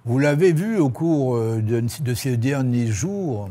Vous l'avez vu au cours de ces derniers jours,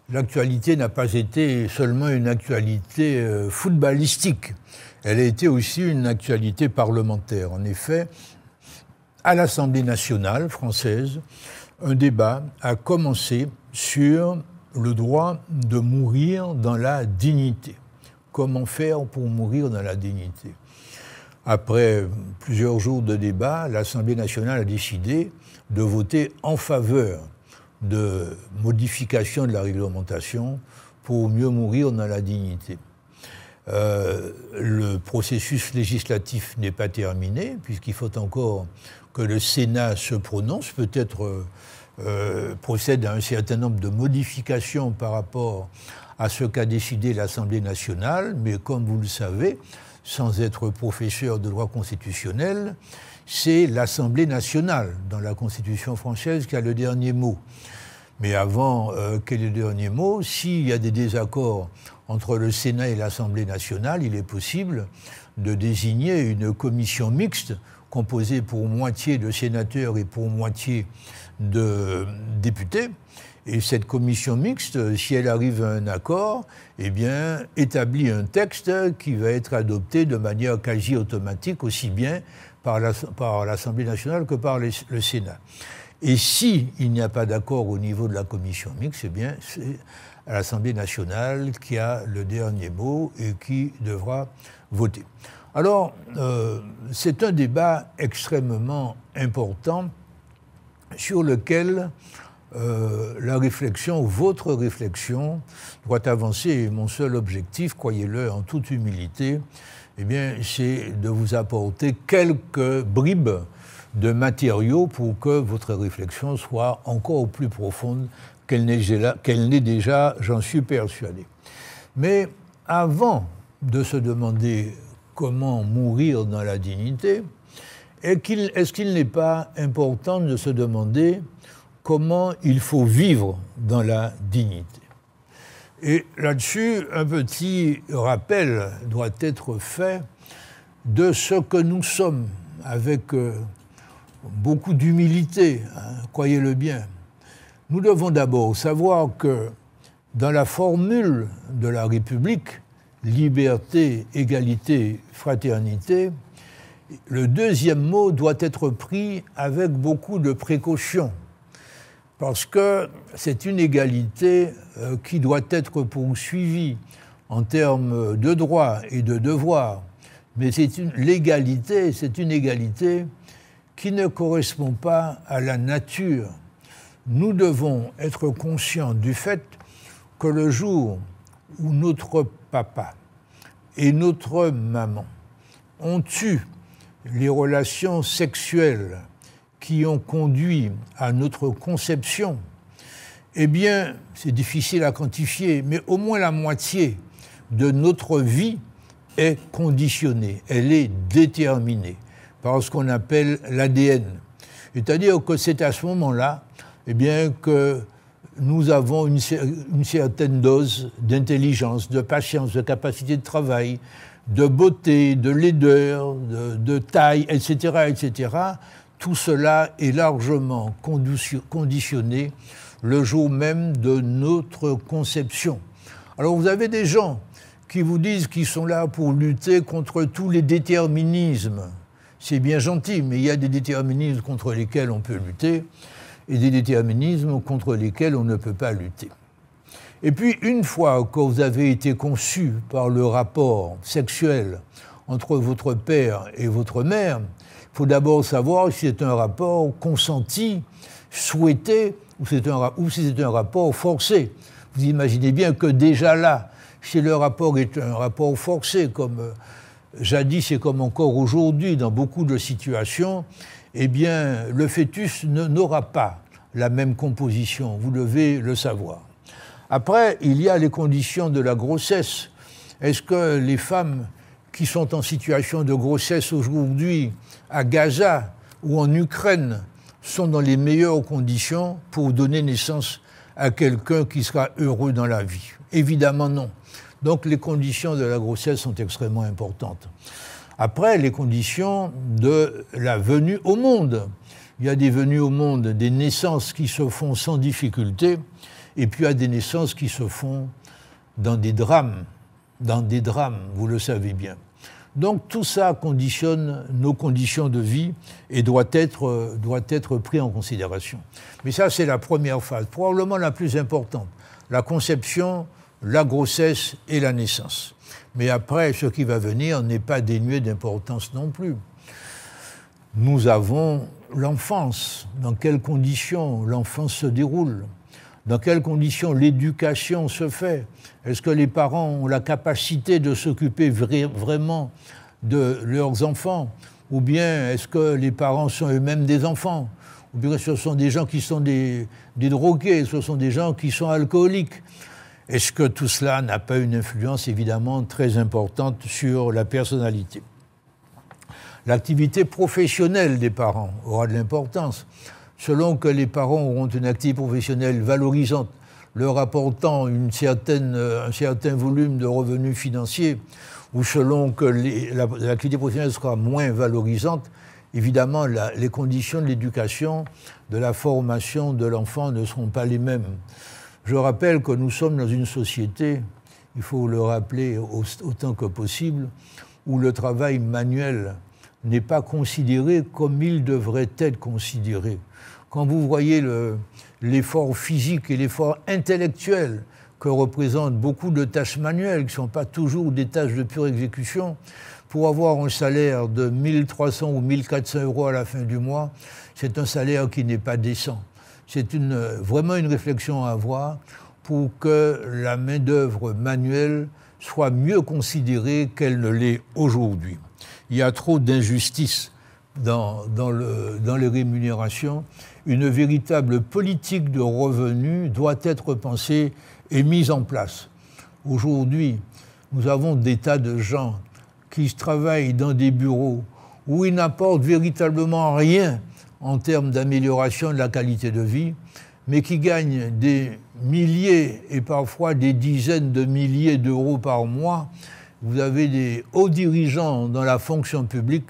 l'actualité n'a pas été seulement une actualité footballistique, elle a été aussi une actualité parlementaire. En effet, à l'Assemblée nationale française, un débat a commencé sur le droit de mourir dans la dignité. Comment faire pour mourir dans la dignité ? Après plusieurs jours de débat, l'Assemblée nationale a décidé de voter en faveur de modification de la réglementation pour mieux mourir dans la dignité. Le processus législatif n'est pas terminé, puisqu'il faut encore que le Sénat se prononce, peut-être procède à un certain nombre de modifications par rapport à ce qu'a décidé l'Assemblée nationale, mais comme vous le savez, sans être professeur de droit constitutionnel, c'est l'Assemblée nationale, dans la Constitution française, qui a le dernier mot. Mais avant qu'elle ait le dernier mot, s'il y a des désaccords entre le Sénat et l'Assemblée nationale, il est possible de désigner une commission mixte composée pour moitié de sénateurs et pour moitié de députés. Et cette commission mixte, si elle arrive à un accord, eh bien, établit un texte qui va être adopté de manière quasi automatique, aussi bien par l'Assemblée nationale que par le Sénat. Et s'il n'y a pas d'accord au niveau de la commission mixte, eh bien, c'est l'Assemblée nationale qui a le dernier mot et qui devra voter. Alors, c'est un débat extrêmement important sur lequel la réflexion, votre réflexion, doit avancer. Et mon seul objectif, croyez-le en toute humilité, eh bien, c'est de vous apporter quelques bribes de matériaux pour que votre réflexion soit encore plus profonde qu'elle n'est déjà, j'en suis persuadé. Mais avant de se demander comment mourir dans la dignité, est-ce qu'il n'est pas important de se demander comment il faut vivre dans la dignité? Et là-dessus, un petit rappel doit être fait de ce que nous sommes, avec beaucoup d'humilité, hein, croyez-le bien. Nous devons d'abord savoir que dans la formule de la République, liberté, égalité, fraternité, le deuxième mot doit être pris avec beaucoup de précaution, parce que c'est une égalité qui doit être poursuivie en termes de droits et de devoirs, mais l'égalité, c'est une égalité qui ne correspond pas à la nature. Nous devons être conscients du fait que le jour où notre papa et notre maman ont eu les relations sexuelles qui ont conduit à notre conception, eh bien, c'est difficile à quantifier, mais au moins la moitié de notre vie est conditionnée, elle est déterminée par ce qu'on appelle l'ADN. C'est-à-dire que c'est à ce moment-là, eh bien, que nous avons une certaine dose d'intelligence, de patience, de capacité de travail, de beauté, de laideur, de taille, etc., etc. Tout cela est largement conditionné le jour même de notre conception. Alors vous avez des gens qui vous disent qu'ils sont là pour lutter contre tous les déterminismes. C'est bien gentil, mais il y a des déterminismes contre lesquels on peut lutter et des déterminismes contre lesquels on ne peut pas lutter. Et puis, une fois que vous avez été conçu par le rapport sexuel entre votre père et votre mère, il faut d'abord savoir si c'est un rapport consenti, souhaité, ou si c'est un rapport forcé. Vous imaginez bien que déjà là, si le rapport est un rapport forcé, comme jadis et comme encore aujourd'hui dans beaucoup de situations, eh bien, le fœtus n'aura pas la même composition, vous devez le savoir. Après, il y a les conditions de la grossesse. Est-ce que les femmes qui sont en situation de grossesse aujourd'hui à Gaza ou en Ukraine sont dans les meilleures conditions pour donner naissance à quelqu'un qui sera heureux dans la vie? Évidemment non. Donc les conditions de la grossesse sont extrêmement importantes. Après, les conditions de la venue au monde. Il y a des venues au monde, des naissances qui se font sans difficulté, et puis il y a des naissances qui se font dans des drames, vous le savez bien. Donc tout ça conditionne nos conditions de vie et doit être pris en considération. Mais ça, c'est la première phase, probablement la plus importante. La conception, la grossesse et la naissance. Mais après, ce qui va venir n'est pas dénué d'importance non plus. Nous avons l'enfance. Dans quelles conditions l'enfance se déroule? Dans quelles conditions l'éducation se fait? Est-ce que les parents ont la capacité de s'occuper vraiment de leurs enfants? Ou bien est-ce que les parents sont eux-mêmes des enfants? Ou bien ce sont des gens qui sont des drogués, ce sont des gens qui sont alcooliques? Est-ce que tout cela n'a pas une influence évidemment très importante sur la personnalité? L'activité professionnelle des parents aura de l'importance. Selon que les parents auront une activité professionnelle valorisante, leur apportant un certain volume de revenus financiers, ou selon que l'activité professionnelle sera moins valorisante, évidemment, les conditions de l'éducation, de la formation de l'enfant ne seront pas les mêmes. Je rappelle que nous sommes dans une société, il faut le rappeler autant que possible, où le travail manuel n'est pas considéré comme il devrait être considéré. Quand vous voyez l'effort physique et l'effort intellectuel que représentent beaucoup de tâches manuelles, qui ne sont pas toujours des tâches de pure exécution, pour avoir un salaire de 1 300 ou 1 400 € à la fin du mois, c'est un salaire qui n'est pas décent. C'est vraiment une réflexion à avoir pour que la main-d'œuvre manuelle soit mieux considérée qu'elle ne l'est aujourd'hui. Il y a trop d'injustice dans les rémunérations. Une véritable politique de revenus doit être pensée et mise en place. Aujourd'hui, nous avons des tas de gens qui travaillent dans des bureaux où ils n'apportent véritablement rien en termes d'amélioration de la qualité de vie, mais qui gagnent des milliers et parfois des dizaines de milliers d'euros par mois. Vous avez des hauts dirigeants dans la fonction publique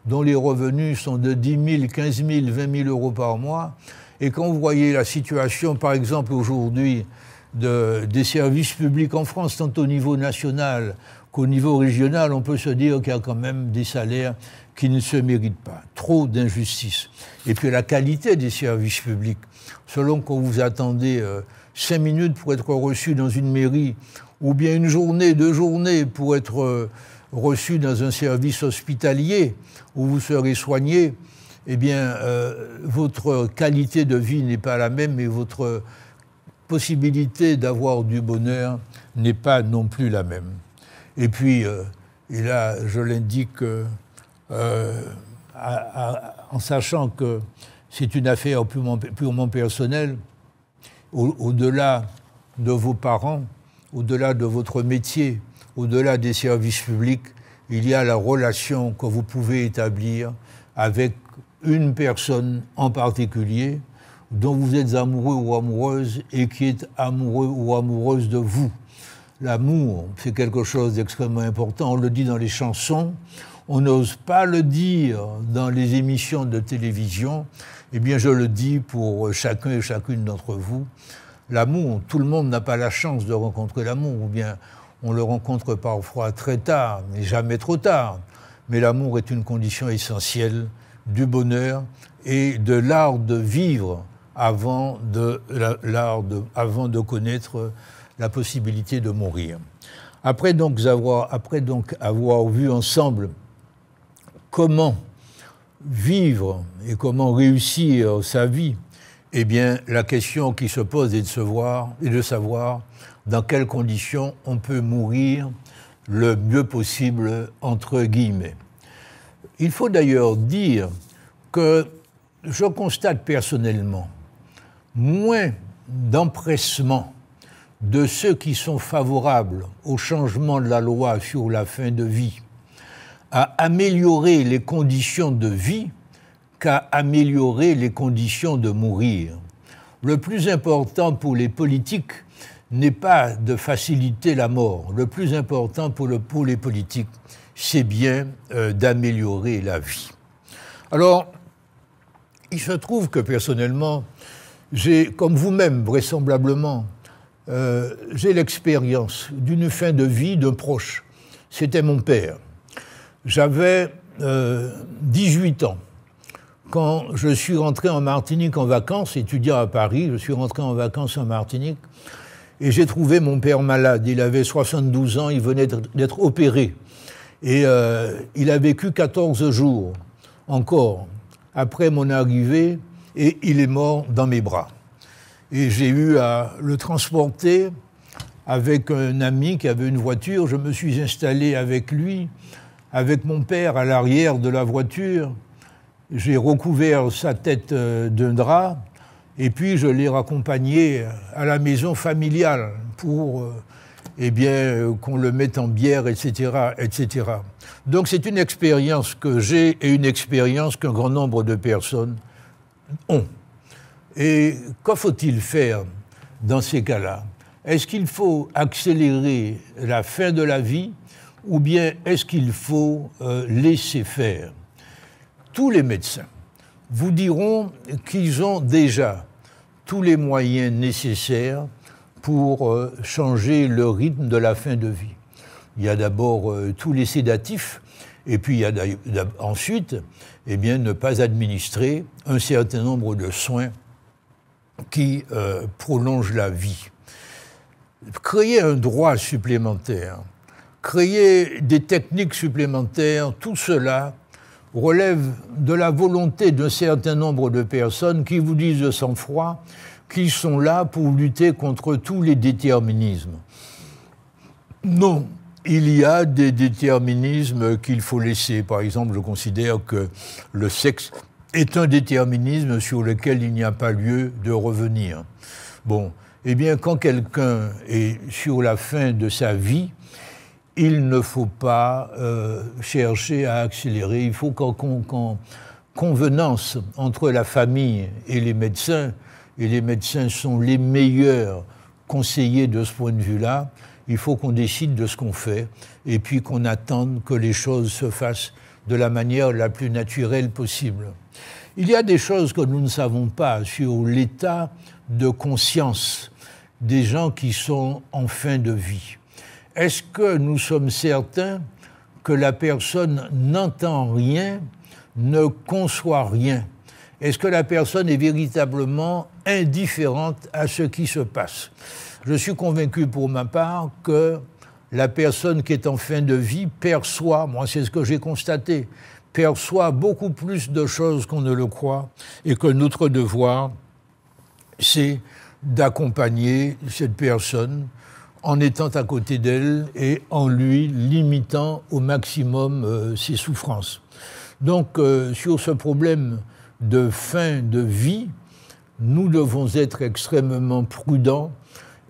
dont les revenus sont de 10 000, 15 000, 20 000 € par mois. Et quand vous voyez la situation, par exemple, aujourd'hui, des services publics en France, tant au niveau national qu'au niveau régional, on peut se dire qu'il y a quand même des salaires qui ne se méritent pas. Trop d'injustice. Et puis la qualité des services publics. Selon qu'on vous attendez 5 minutes pour être reçu dans une mairie, ou bien une journée, 2 journées pour être reçu dans un service hospitalier où vous serez soigné, eh bien, votre qualité de vie n'est pas la même et votre possibilité d'avoir du bonheur n'est pas non plus la même. Et puis, et là, je l'indique en sachant que c'est une affaire purement personnelle, au-delà de vos parents, au-delà de votre métier, au-delà des services publics, il y a la relation que vous pouvez établir avec une personne en particulier dont vous êtes amoureux ou amoureuse et qui est amoureux ou amoureuse de vous. L'amour, c'est quelque chose d'extrêmement important. On le dit dans les chansons, on n'ose pas le dire dans les émissions de télévision. Eh bien, je le dis pour chacun et chacune d'entre vous. L'amour, tout le monde n'a pas la chance de rencontrer l'amour, ou bien on le rencontre parfois très tard, mais jamais trop tard. Mais l'amour est une condition essentielle du bonheur et de l'art de vivre avant de connaître la possibilité de mourir. Après donc avoir vu ensemble comment vivre et comment réussir sa vie, eh bien, la question qui se pose est de savoir dans quelles conditions on peut mourir le mieux possible, entre guillemets. Il faut d'ailleurs dire que je constate personnellement moins d'empressement de ceux qui sont favorables au changement de la loi sur la fin de vie à améliorer les conditions de vie qu'à améliorer les conditions de mourir. Le plus important pour les politiques, n'est pas de faciliter la mort. Le plus important pour les politiques, c'est bien d'améliorer la vie. Alors, il se trouve que personnellement, j'ai, comme vous-même vraisemblablement, j'ai l'expérience d'une fin de vie d'un proche. C'était mon père. J'avais 18 ans. Quand je suis rentré en Martinique en vacances, étudiant à Paris, je suis rentré en vacances en Martinique, et j'ai trouvé mon père malade. Il avait 72 ans, il venait d'être opéré. Et il a vécu 14 jours encore après mon arrivée, et il est mort dans mes bras. Et j'ai eu à le transporter avec un ami qui avait une voiture. Je me suis installé avec lui, avec mon père à l'arrière de la voiture. J'ai recouvert sa tête d'un drap et puis je l'ai raccompagné à la maison familiale pour qu'on le mette en bière, etc., etc. Donc c'est une expérience que j'ai et une expérience qu'un grand nombre de personnes ont. Et que faut-il faire dans ces cas-là? Est-ce qu'il faut accélérer la fin de la vie ou bien est-ce qu'il faut laisser faire? Tous les médecins vous diront qu'ils ont déjà tous les moyens nécessaires pour changer le rythme de la fin de vie. Il y a d'abord tous les sédatifs, et puis il y a ensuite ne pas administrer un certain nombre de soins qui prolongent la vie. Créer un droit supplémentaire, créer des techniques supplémentaires, tout cela relève de la volonté d'un certain nombre de personnes qui vous disent de sang-froid qu'ils sont là pour lutter contre tous les déterminismes. Non, il y a des déterminismes qu'il faut laisser. Par exemple, je considère que le sexe est un déterminisme sur lequel il n'y a pas lieu de revenir. Bon, eh bien, quand quelqu'un est sur la fin de sa vie, il ne faut pas chercher à accélérer. Il faut qu'en convenance entre la famille et les médecins sont les meilleurs conseillers de ce point de vue-là, il faut qu'on décide de ce qu'on fait et puis qu'on attende que les choses se fassent de la manière la plus naturelle possible. Il y a des choses que nous ne savons pas sur l'état de conscience des gens qui sont en fin de vie. Est-ce que nous sommes certains que la personne n'entend rien, ne conçoit rien? Est-ce que la personne est véritablement indifférente à ce qui se passe? Je suis convaincu pour ma part que la personne qui est en fin de vie perçoit, moi c'est ce que j'ai constaté, perçoit beaucoup plus de choses qu'on ne le croit et que notre devoir, c'est d'accompagner cette personne en étant à côté d'elle et en lui limitant au maximum ses souffrances. Donc, sur ce problème de fin de vie, nous devons être extrêmement prudents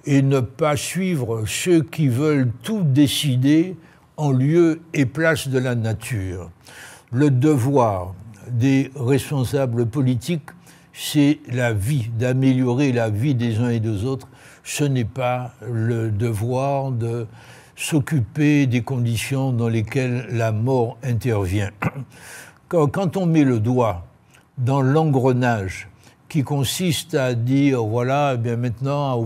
et ne pas suivre ceux qui veulent tout décider en lieu et place de la nature. Le devoir des responsables politiques, c'est la vie, d'améliorer la vie des uns et des autres. Ce n'est pas le devoir de s'occuper des conditions dans lesquelles la mort intervient. Quand on met le doigt dans l'engrenage qui consiste à dire, voilà, eh bien maintenant,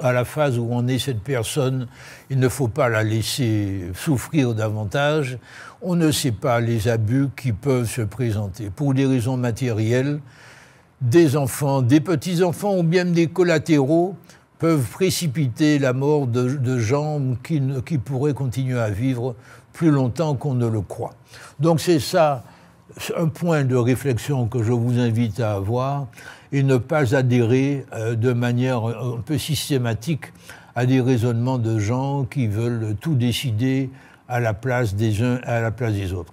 à la phase où on est cette personne, il ne faut pas la laisser souffrir davantage, on ne sait pas les abus qui peuvent se présenter. Pour des raisons matérielles, des enfants, des petits-enfants ou bien des collatéraux peuvent précipiter la mort de gens qui pourraient continuer à vivre plus longtemps qu'on ne le croit. Donc c'est ça, un point de réflexion que je vous invite à avoir et ne pas adhérer de manière un peu systématique à des raisonnements de gens qui veulent tout décider à la place des uns et à la place des autres.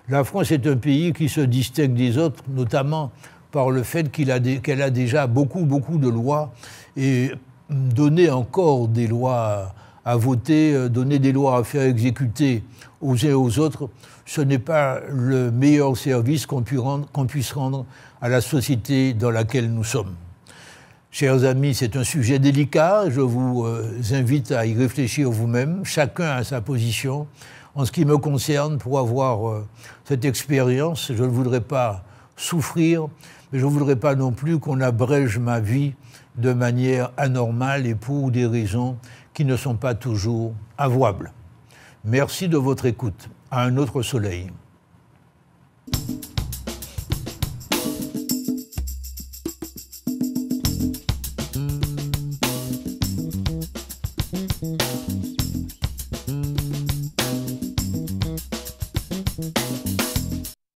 La France est un pays qui se distingue des autres, notamment par le fait qu'elle a déjà beaucoup de lois et donner encore des lois à voter, donner des lois à faire exécuter aux uns et aux autres, ce n'est pas le meilleur service qu'on puisse rendre à la société dans laquelle nous sommes. Chers amis, c'est un sujet délicat. Je vous invite à y réfléchir vous-même. Chacun a sa position. En ce qui me concerne, pour avoir cette expérience, je ne voudrais pas souffrir, mais je ne voudrais pas non plus qu'on abrège ma vie de manière anormale et pour des raisons qui ne sont pas toujours avouables. Merci de votre écoute. À un autre soleil.